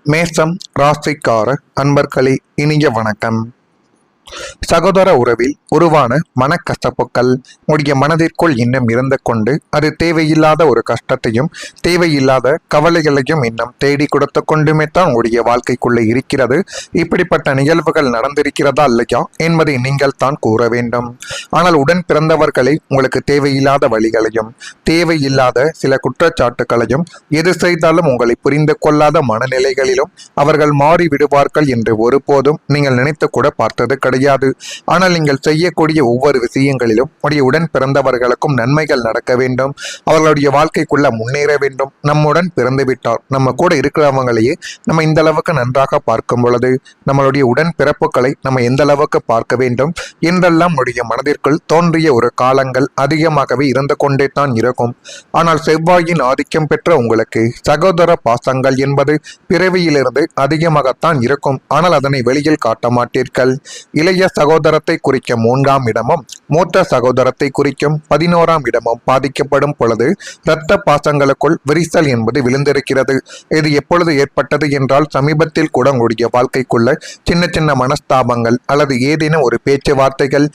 மேசம் ராசிக்கார அன்பர்களே, இனிய வணக்கம். சகோதர உறவில் உருவான மனக்கசப்புக்கள் உடைய மனதிற்குள் இன்னும் இருந்து கொண்டு அது தேவையில்லாத ஒரு கஷ்டத்தையும் தேவையில்லாத கவலைகளையும் இன்னும் தேடி கொடுத்து கொண்டுமே தான் உடைய வாழ்க்கைக்குள்ளே இருக்கிறது. இப்படிப்பட்ட நிகழ்வுகள் நடந்திருக்கிறதா இல்லையா என்பதை நீங்கள் தான் கூற வேண்டும். ஆனால் உடன் பிறந்தவர்களை உங்களுக்கு தேவையில்லாத வழிகளையும் தேவையில்லாத சில குற்றச்சாட்டுகளையும் எது செய்தாலும் உங்களை புரிந்து கொள்ளாத மனநிலைகளிலும் அவர்கள் மாறி விடுவார்கள் என்று ஒருபோதும் நீங்கள் நினைத்து கூட பார்த்தது கிடையாது. ஆனால் நீங்கள் செய்யக்கூடிய ஒவ்வொரு விஷயங்களிலும் உடைய உடன் பிறந்தவர்களுக்கும் நன்மைகள் நடக்க வேண்டும், அவர்களுடைய வாழ்க்கைக்குள்ள முன்னேற வேண்டும். நம்முடன் பிறந்து விட்டார், நம்ம கூட இருக்கிறவங்களையே நம்ம இந்த அளவுக்கு நன்றாக பார்க்கும் பொழுது நம்மளுடைய உடன் பிறப்புகளை நம்ம எந்த அளவுக்கு பார்க்க வேண்டும் என்றெல்லாம் உடைய மனதிற்குள் தோன்றிய ஒரு காலங்கள் அதிகமாகவே இருந்து கொண்டே தான் இருக்கும். ஆனால் செவ்வாயின் ஆதிக்கம் பெற்ற உங்களுக்கு சகோதர பாசங்கள் என்பது பிறவியிலிருந்து அதிகமாகத்தான் இருக்கும். ஆனால் அதனை வெளியில் காட்ட மாட்டீர்கள். இளைய சகோதரத்தை குறிக்கும் 3ஆம் இடமும் மூத்த சகோதரத்தை குறிக்கும் 11ஆம் இடமும் பாதிக்கப்படும் பொழுது இரத்த பாசங்களுக்குள் விரிசல் என்பது விழுந்திருக்கிறது. இது எப்பொழுது ஏற்பட்டது என்றால் சமீபத்தில் கூட உங்களுடைய வாழ்க்கைக்குள்ள சின்ன சின்ன மனஸ்தாபங்கள் அல்லது ஏதேனும் ஒரு பேச்சுவார்த்தைகள்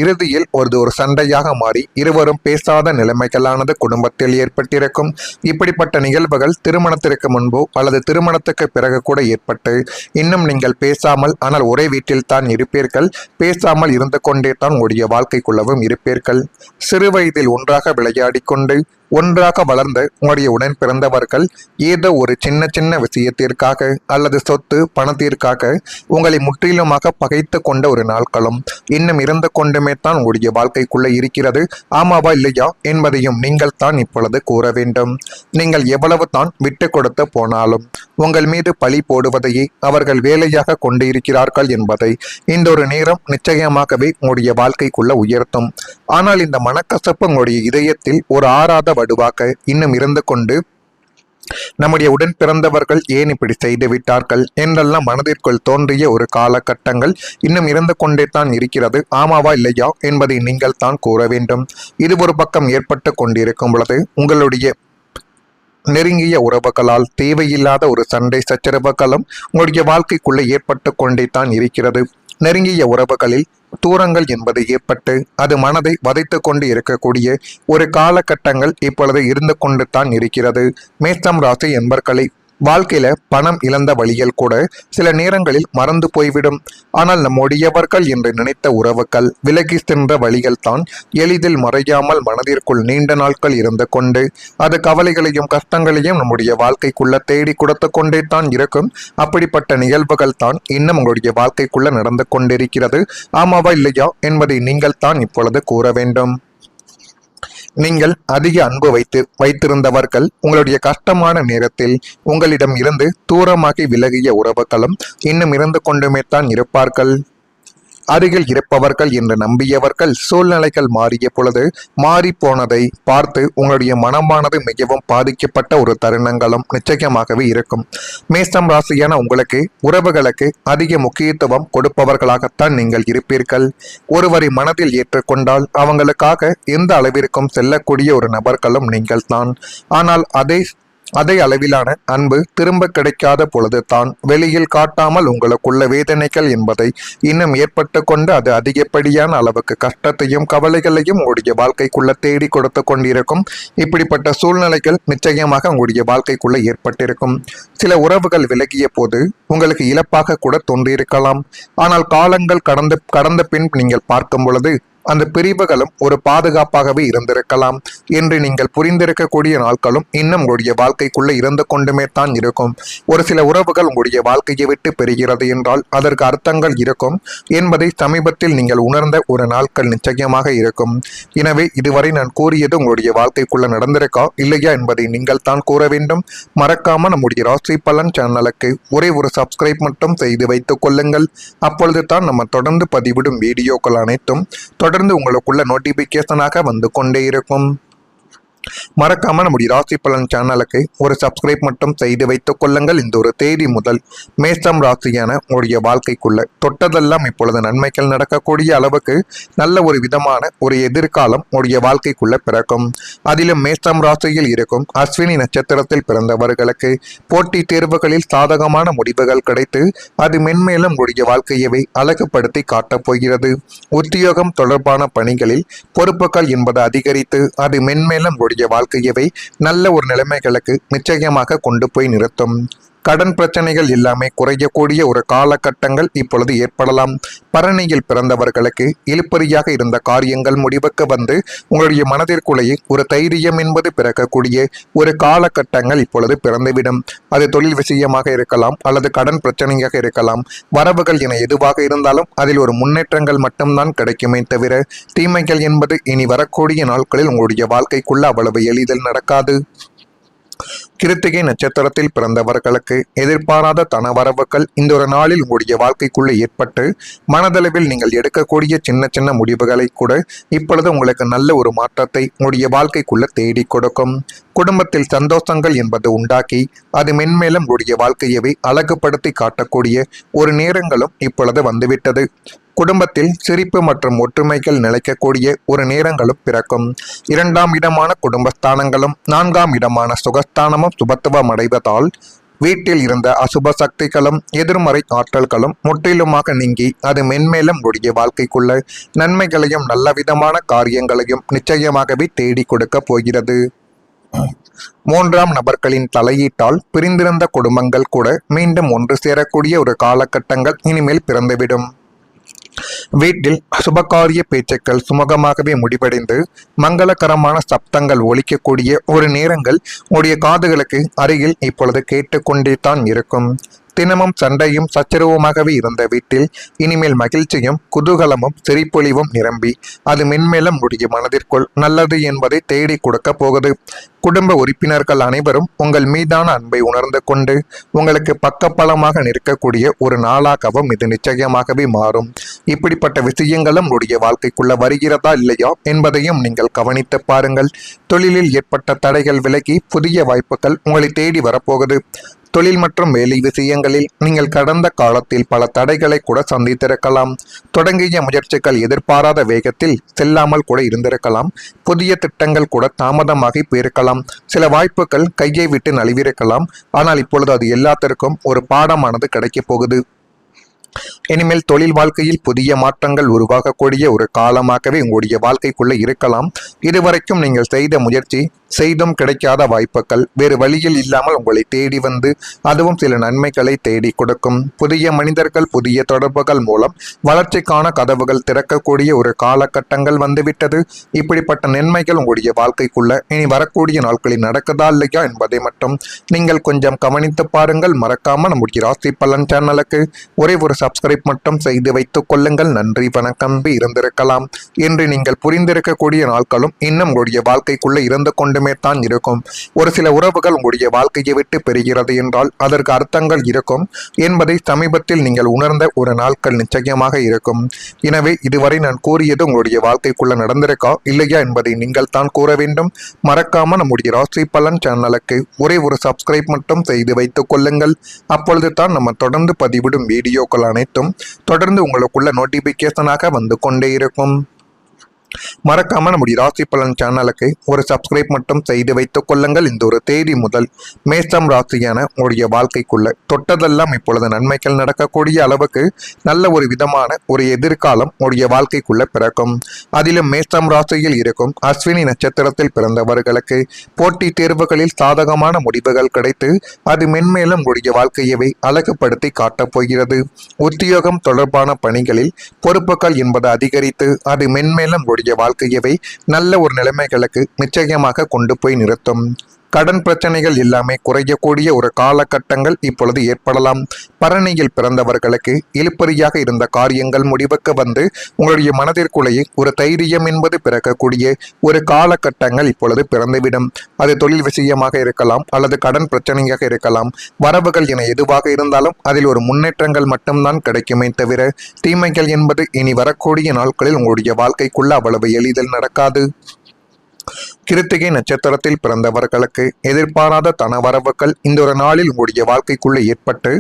இறுதியில் ஒரு சண்டையாக மாறி இருவரும் பேசாத நிலைமைகளானது குடும்பத்தில் ஏற்பட்டிருக்கும். இப்படிப்பட்ட நிகழ்வுகள் திருமணத்திற்கு முன்போ அல்லது திருமணத்துக்கு பிறகு கூட ஏற்பட்டு இன்னும் நீங்கள் பேசாமல் ஆனால் ஒரே வீட்டில் தான் இருப்பீர்கள், பேசாமல் இருந்து கொண்டே தான் உடைய வாழ்க்கைக்குள்ளவும் இருப்பீர்கள். சிறு வயதில் ஒன்றாக விளையாடி கொண்டு ஒன்றாக வளர்ந்த உங்களுடைய உடன் பிறந்தவர்கள் ஏதோ ஒரு சின்ன சின்ன விஷயத்திற்காக அல்லது சொத்து பணத்திற்காக உங்களை முற்றிலுமாக பகைத்து கொண்ட ஒரு நாட்களும் இன்னும் இருந்து கொண்டுமே தான் உங்களுடைய வாழ்க்கைக்குள்ளே இருக்கிறது. ஆமாவா இல்லையா என்பதையும் நீங்கள் தான் இப்பொழுது கூற வேண்டும். நீங்கள் எவ்வளவு தான் விட்டு கொடுத்து போனாலும் உங்கள் மீது பழி போடுவதையே அவர்கள் வேலையாக கொண்டு இருக்கிறார்கள் என்பதை இந்த ஒரு நேரம் நிச்சயமாகவே உங்களுடைய வாழ்க்கைக்குள்ள உயர்த்தும். ஆனால் இந்த மனக்கசப்பு உங்களுடைய இதயத்தில் ஒரு ஆறாத வடுவாக இன்னும் இருந்து கொண்டு நம்முடைய உடன் பிறந்தவர்கள் ஏன் இப்படி செய்து விட்டார்கள் என்றெல்லாம் மனதிற்குள் தோன்றிய ஒரு காலகட்டங்கள் இன்னும் இருந்து கொண்டே தான் இருக்கிறது. ஆமாவா இல்லையா என்பதை நீங்கள் தான் கூற வேண்டும். இது ஒரு பக்கம் ஏற்பட்டு கொண்டிருக்கும் பொழுது உங்களுடைய நெருங்கிய உறவுகளால் தேவையில்லாத ஒரு சண்டை சச்சரவுகளும் உங்களுடைய வாழ்க்கைக்குள்ளே ஏற்பட்டு கொண்டே தான் இருக்கிறது. நெருங்கிய உறவுகளில் தூரங்கள் என்பது ஏற்பட்டு அது மனதை வதைத்து கொண்டு இருக்கக்கூடிய ஒரு காலகட்டங்கள் இப்பொழுது இருந்து கொண்டு தான் இருக்கிறது. மேஷம் ராசி என்பர்களை வாழ்க்கையில பணம் இழந்த வழிகள் கூட சில நேரங்களில் மறந்து போய்விடும். ஆனால் நம்முடையவர்கள் என்று நினைத்த உறவுகள் விலகி சென்ற வழிகள் தான் எளிதில் மறையாமல் மனதிற்குள் நீண்ட நாட்கள் இருந்து கொண்டு அது கவலைகளையும் கஷ்டங்களையும் நம்முடைய வாழ்க்கைக்குள்ள தேடி கொடுத்து கொண்டே தான் இருக்கும். அப்படிப்பட்ட நிகழ்வுகள் தான் இன்னும் உங்களுடைய வாழ்க்கைக்குள்ள நடந்து கொண்டிருக்கிறது. ஆமாவா இல்லையா என்பதை நீங்கள் தான் இப்பொழுது கூற வேண்டும். நீங்கள் அதிக அன்பு வைத்திருந்தவர்கள் உங்களுடைய கஷ்டமான நேரத்தில் உங்களிடம் இருந்து தூரமாகி விலகிய உறவுகளும் இன்னும் இருந்து கொண்டுமே தான் இருப்பார்கள். அருகில் இருப்பவர்கள் என்று நம்பியவர்கள் சூழ்நிலைகள் மாறிய பொழுது மாறி போனதை பார்த்து உங்களுடைய மனமானது மிகவும் பாதிக்கப்பட்ட ஒரு தருணங்களும் நிச்சயமாகவே இருக்கும். மேஷம் ராசியான உங்களுக்கு உறவுகளுக்கு அதிக முக்கியத்துவம் கொடுப்பவர்களாகத்தான் நீங்கள் இருப்பீர்கள். ஒருவரை மனதில் ஏற்றுக்கொண்டால் அவங்களுக்காக எந்த அளவிற்கும் செல்லக்கூடிய ஒரு நபர்களும் நீங்கள் தான். ஆனால் அதே அளவிலான அன்பு திரும்ப கிடைக்காத பொழுது தான் வெளியில் காட்டாமல் உங்களுக்குள்ள வேதனைகள் என்பதை இன்னும் ஏற்பட்டு கொண்டு அது அதிகப்படியான அளவுக்கு கஷ்டத்தையும் கவலைகளையும் உங்களுடைய வாழ்க்கைக்குள்ள தேடி கொடுத்து கொண்டிருக்கும். இப்படிப்பட்ட சூழ்நிலைகள் நிச்சயமாக உங்களுடைய வாழ்க்கைக்குள்ள ஏற்பட்டிருக்கும். சில உறவுகள் விலகிய போது உங்களுக்கு இழப்பாக கூட தோன்றியிருக்கலாம். ஆனால் காலங்கள் கடந்த பின் நீங்கள் பார்க்கும் பொழுது அந்த பிரிவுகளும் ஒரு பாதுகாப்பாகவே இருந்திருக்கலாம் என்று நீங்கள் புரிந்திருக்கக்கூடிய நாட்களும் இன்னும் உங்களுடைய வாழ்க்கைக்குள்ள இருந்து கொண்டுமே தான் இருக்கும். ஒரு சில உறவுகள் உங்களுடைய வாழ்க்கையை விட்டு பெறுகிறது என்றால் அதற்கு அர்த்தங்கள் இருக்கும் என்பதை சமீபத்தில் நீங்கள் உணர்ந்த ஒரு நாட்கள் நிச்சயமாக இருக்கும். எனவே இதுவரை நான் கூறியது உங்களுடைய வாழ்க்கைக்குள்ள நடந்திருக்கா இல்லையா என்பதை நீங்கள் தான் கூற வேண்டும். மறக்காம நம்முடைய ராசி பலன் சேனலுக்கு ஒரே ஒரு சப்ஸ்கிரைப் மட்டும் செய்து வைத்துக் கொள்ளுங்கள். அப்பொழுது தான் நம்ம தொடர்ந்து பதிவிடும் வீடியோக்கள் அனைத்தும் தொடர்ந்து உங்களுக்குள்ள நோட்டிபிகேஷனாக வந்து கொண்டே இருக்கும். மறக்காம நம்முடைய ராசி பலன் சேனலுக்கு ஒரு சப்ஸ்கிரைப் மட்டும் செய்து வைத்துக் கொள்ளுங்கள். இந்த ஒரு தேதி முதல் மேஷம் ராசியான உங்களுடைய வாழ்க்கைக்குள்ள தொட்டதெல்லாம் இப்பொழுது நன்மைகள் நடக்கக்கூடிய அளவுக்கு நல்ல ஒரு விதமான ஒரு எதிர்காலம் உங்களுடைய வாழ்க்கைக்குள்ள பிறக்கும். அதிலும் மேஷம் ராசியில் இருக்கும் அஸ்வினி நட்சத்திரத்தில் பிறந்தவர்களுக்கு போட்டி தேர்வுகளில் சாதகமான முடிவுகள் கிடைத்து அது மென்மேலும் உங்களுடைய வாழ்க்கையவே அழகுபடுத்தி காட்டப் போகிறது. உத்தியோகம் தொடர்பான பணிகளில் பொறுப்புகள் என்பது அதிகரித்து அது மென்மேலும் உங்களுடைய வாழ்க்கையவை நல்ல ஒரு நிலைமைகளுக்கு நிச்சயமாக கொண்டு போய் நிறுத்தும். கடன் பிரச்சனைகள் எல்லாமே குறையக்கூடிய ஒரு காலகட்டங்கள் இப்பொழுது ஏற்படலாம். பரணியில் பிறந்தவர்களுக்கு இழுப்பறியாக இருந்த காரியங்கள் முடிவுக்கு வந்து உங்களுடைய மனதிற்குள்ளேயே ஒரு தைரியம் என்பது பிறக்கக்கூடிய ஒரு காலகட்டங்கள் இப்பொழுது பிறந்துவிடும். அது தொழில் விஷயமாக இருக்கலாம் அல்லது கடன் பிரச்சனையாக இருக்கலாம். வரவுகள் என எதுவாக இருந்தாலும் அதில் ஒரு முன்னேற்றங்கள் மட்டும்தான் கிடைக்குமே தவிர தீமைகள் என்பது இனி வரக்கூடிய நாட்களில் உங்களுடைய வாழ்க்கைக்குள்ள அவ்வளவு எளிதில் நடக்காது. கிருத்திகை நட்சத்திரத்தில் பிறந்தவர்களுக்கு எதிர்பாராத தனவரவுகள் இந்த ஒரு நாளில் உங்களுடைய வாழ்க்கைக்குள்ளே ஏற்பட்டு மனதளவில் நீங்கள் எடுக்கக்கூடிய சின்ன சின்ன முடிவுகளை கூட இப்பொழுது உங்களுக்கு நல்ல ஒரு மாற்றத்தை உங்களுடைய வாழ்க்கைக்குள்ள தேடி கொடுக்கும். குடும்பத்தில் சந்தோஷங்கள் என்பது உண்டாக்கி அது மென்மேலும் உங்களுடைய வாழ்க்கையவே அழகுபடுத்தி காட்டக்கூடிய ஒரு நேரங்களும் இப்பொழுது வந்துவிட்டது. குடும்பத்தில் சிரிப்பு மற்றும் ஒற்றுமைகள் நிலைக்கக்கூடிய ஒரு நேரங்களும் பிறக்கும். 2ஆம் இடமான குடும்பஸ்தானங்களும் 4ஆம் இடமான சுகஸ்தானமும் சுபத்துவம் அடைவதால் வீட்டில் இருந்த அசுப சக்திகளும் எதிர்மறை ஆற்றல்களும் முற்றிலுமாக நீங்கி அது மென்மேலும் உடைய வாழ்க்கைக்குள்ள நன்மைகளையும் நல்ல விதமான காரியங்களையும் நிச்சயமாகவே தேடி கொடுக்க போகிறது. 3ஆம் நபர்களின் தலையீட்டால் பிரிந்திருந்த குடும்பங்கள் கூட மீண்டும் ஒன்று சேரக்கூடிய ஒரு காலகட்டங்கள் இனிமேல் பிறந்துவிடும். வீட்டில் சுபகாரிய பேச்சுக்கள் சுமூகமாகவே முடிவடைந்து மங்களகரமான சப்தங்கள் ஒலிக்கக்கூடிய ஒரு நேரங்கள் உடைய காதுகளுக்கு அருகில் இப்பொழுது கேட்டுக்கொண்டே தான் இருக்கும். தினமும் சண்டையும் சச்சரவுமாகவே இருந்த வீட்டில் இனிமேல் மகிழ்ச்சியும் குதூகலமும் சிரிப்பொலிவும் நிரம்பி அது மென்மேலும் உடைய மனதிற்குள் நல்லது என்பதை தேடி கொடுக்க போகுது. குடும்ப உறுப்பினர்கள் அனைவரும் உங்கள் மீதான அன்பை உணர்ந்து கொண்டு உங்களுக்கு பக்கபலமாக நிற்கக்கூடிய ஒரு நாளாகவும் இது நிச்சயமாகவே மாறும். இப்படிப்பட்ட விஷயங்களும் உடைய வாழ்க்கைக்குள்ள வருகிறதா இல்லையா என்பதையும் நீங்கள் கவனித்து பாருங்கள். தொழிலில் ஏற்பட்ட தடைகள் விலகி புதிய வாய்ப்புகள் உங்களை தேடி வரப்போகுது. தொழில் மற்றும் வேலை விஷயங்களில் நீங்கள் கடந்த காலத்தில் பல தடைகளை கூட சந்தித்திருக்கலாம். தொடங்கிய முயற்சிகள் எதிர்பாராத வேகத்தில் செல்லாமல் கூட இருந்திருக்கலாம். புதிய திட்டங்கள் கூட தாமதமாகி போயிருக்கலாம். சில வாய்ப்புகள் கையை விட்டு நழுவிருக்கலாம். ஆனால் இப்பொழுது அது எல்லாத்திற்கும் ஒரு பாடமானது கிடைக்கப் போகுது. இனிமேல் தொழில் வாழ்க்கையில் புதிய மாற்றங்கள் உருவாகக்கூடிய ஒரு காலமாகவே உங்களுடைய வாழ்க்கைக்குள்ள இருக்கலாம். இதுவரைக்கும் நீங்கள் செய்த முயற்சி செய்தும் கிடைக்காத வாய்ப்புகள் வேறு வழியில் இல்லாமல் உங்களை தேடி வந்து அதுவும் சில நன்மைகளை தேடி கொடுக்கும். புதிய மனிதர்கள் புதிய தொடர்புகள் மூலம் வளர்ச்சிக்கான கதவுகள் திறக்கக்கூடிய ஒரு காலகட்டங்கள் வந்துவிட்டது. இப்படிப்பட்ட நன்மைகள் உங்களுடைய வாழ்க்கைக்குள்ள இனி வரக்கூடிய நாட்களில் நடக்குதா இல்லையா என்பதை மட்டும் நீங்கள் கொஞ்சம் கவனித்து பாருங்கள். மறக்காம நம்முடைய ராசி பலன் சேனலுக்கு ஒரே ஒரு சப்ஸ்கிரைப் மட்டும் செய்து வைத்துக் கொள்ளுங்கள். நன்றி, வணக்கம். இருந்திருக்கலாம் என்று நீங்கள் புரிந்திருக்கக்கூடிய நாட்களும் இன்னும் உங்களுடைய வாழ்க்கைக்குள்ள இருந்து கொண்டு தான் இருக்கும். ஒரு சில உறவுகள் உங்களுடைய வாழ்க்கையை விட்டு பெறுகிறது என்றால் அதற்கு அர்த்தங்கள் இருக்கும் என்பதை சமீபத்தில் நீங்கள் உணர்ந்த ஒரு நாட்கள் நிச்சயமாக இருக்கும். எனவே இதுவரை நான் கூறியது உங்களுடைய வாழ்க்கைக்குள்ள நடந்திருக்கா இல்லையா என்பதை நீங்கள் தான் கூற வேண்டும். மறக்காம நம்முடைய ராசி பலன் சேனலுக்கு ஒரே ஒரு சப்ஸ்கிரைப் மட்டும் செய்து வைத்துக் கொள்ளுங்கள். அப்பொழுது தான் நம்ம தொடர்ந்து பதிவிடும் வீடியோக்கள் அனைத்தும் தொடர்ந்து உங்களுக்குள்ள நோட்டிபிகேஷனாக வந்து கொண்டே இருக்கும். மறக்காம நம்முடைய ராசி பலன் சேனலுக்கு ஒரு சப்ஸ்கிரைப் மட்டும் செய்து வைத்துக் கொள்ளுங்கள். இந்த ஒரு தேதி முதல் மேஷம் ராசியான உங்களுடைய வாழ்க்கைக்குள்ள தொட்டதெல்லாம் இப்பொழுது நன்மைகள் நடக்கக்கூடிய அளவுக்கு நல்ல ஒரு விதமான ஒரு எதிர்காலம் உங்களுடைய வாழ்க்கைக்குள்ள பிறக்கும். அதிலும் மேஷம் ராசியில் இருக்கும் அஸ்வினி நட்சத்திரத்தில் பிறந்தவர்களுக்கு போட்டி தேர்வுகளில் சாதகமான முடிவுகள் கிடைத்து அது மென்மேலும் உங்களுடைய வாழ்க்கையவே அழகுபடுத்தி காட்டப் போகிறது. உத்தியோகம் தொடர்பான பணிகளில் பொறுப்புகள் என்பது அதிகரித்து அது மென்மேலும் வாழ்க்கையவை நல்ல ஒரு நிலைமைகளுக்கு நிச்சயமாக கொண்டு போய் நிறுத்தும். கடன் பிரச்சனைகள் எல்லாமே குறையக்கூடிய ஒரு காலகட்டங்கள் இப்பொழுது ஏற்படலாம். பரணியில் பிறந்தவர்களுக்கு இழுப்பறியாக இருந்த காரியங்கள் முடிவுக்கு வந்து உங்களுடைய மனதிற்குள்ளேயே ஒரு தைரியம் என்பது பிறக்கக்கூடிய ஒரு காலகட்டங்கள் இப்பொழுது பிறந்துவிடும். அது தொழில் விஷயமாக இருக்கலாம் அல்லது கடன் பிரச்சனையாக இருக்கலாம். வரவுகள் என எதுவாக இருந்தாலும் அதில் ஒரு முன்னேற்றங்கள் மட்டும்தான் கிடைக்குமே தவிர தீமைகள் என்பது இனி வரக்கூடிய நாட்களில் உங்களுடைய வாழ்க்கைக்குள்ள அவ்வளவு எளிதில் நடக்காது. கிருத்திகை நட்சத்திரத்தில் பிறந்தவர்களுக்கு எதிர்பாராத தனவரவுகள் இந்த ஒரு நாளில் உங்களுடைய வாழ்க்கைக்குள்ளே ஏற்பட்டு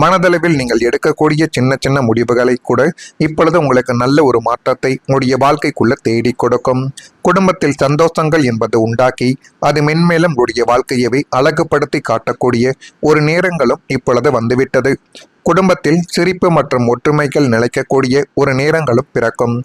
மனதளவில் நீங்கள் எடுக்கக்கூடிய சின்ன சின்ன முடிவுகளை கூட இப்பொழுது உங்களுக்கு நல்ல ஒரு மாற்றத்தை உங்களுடைய வாழ்க்கைக்குள்ள தேடி கொடுக்கும். குடும்பத்தில் சந்தோஷங்கள் என்பது உண்டாக்கி அது மென்மேலும் உங்களுடைய வாழ்க்கையவே அழகுபடுத்தி காட்டக்கூடிய ஒரு நேரங்களும் இப்பொழுது வந்துவிட்டது. குடும்பத்தில் சிரிப்பு மற்றும் ஒற்றுமைகள் நிலைக்கக்கூடிய ஒரு நேரங்களும் பிறக்கும்.